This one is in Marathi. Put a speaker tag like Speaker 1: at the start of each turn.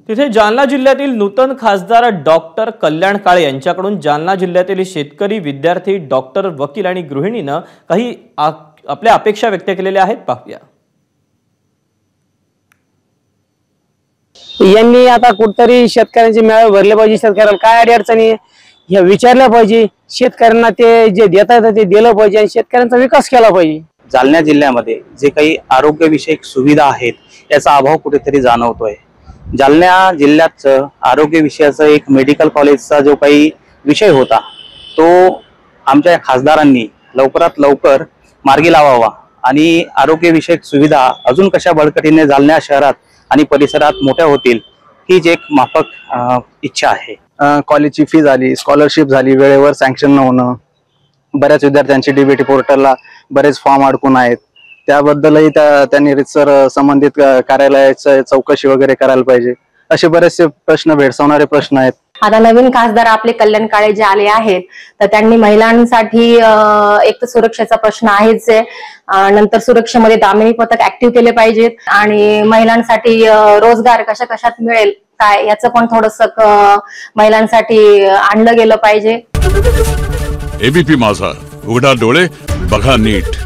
Speaker 1: तिथे जालना जिल्ह्यातील नूतन खासदार डॉक्टर कल्याण काळे यांच्याकडून जालना जिल्ह्यातील शेतकरी, विद्यार्थी, डॉक्टर, वकील आणि गृहिणींना काही आपल्या अपेक्षा व्यक्त केलेल्या आहेत. पाहूया.
Speaker 2: यांनी आता कुठतरी शेतकऱ्यांचे मेळावे भरले पाहिजे, शेतकऱ्याला काय अडचणी हे विचारल्या पाहिजे, शेतकऱ्यांना ते जे देतात ते दिलं पाहिजे आणि शेतकऱ्यांचा विकास केला पाहिजे.
Speaker 3: जालना जिल्ह्यामध्ये जे काही आरोग्यविषयक सुविधा आहेत याचा अभाव कुठेतरी जाणवतोय. जालना जिल्ह्यात आरोग्य विषयाचा एक मेडिकल कॉलेजचा जो काही विषय होता तो आमच्या खासदारांनी लवकरात लवकर मार्गी लावावा आणि आरोग्यविषयक सुविधा अजून कशा बळकटीने जालना शहरात आणि परिसरात मोठ्या होतील हीच एक माफक इच्छा आहे.
Speaker 4: कॉलेजची फी झाली, स्कॉलरशिप झाली, वेळेवर सँक्शन न होणं, बऱ्याच विद्यार्थ्यांची डीबीटी पोर्टलला बरेच फॉर्म अडकून आहेत, त्याबद्दलही त्यांनी रितसर संबंधित कार्यालयाची चौकशी वगैरे करायला पाहिजे. असे बरेचसे प्रश्न भेडसावणारे प्रश्न आहेत.
Speaker 5: आता नवीन खासदार आपले कल्याण काळे जे आले आहेत तर त्यांनी महिलांसाठी एक तर सुरक्षेचा प्रश्न आहेच आहे, नंतर सुरक्षेमध्ये दामिनी पथक ऍक्टिव्ह केले पाहिजेत आणि महिलांसाठी रोजगार कशा कशात मिळेल काय याचं पण थोडंसं महिलांसाठी आणलं गेलं पाहिजे.
Speaker 6: एबीपी माझा, उघडा डोळे बघा नीट.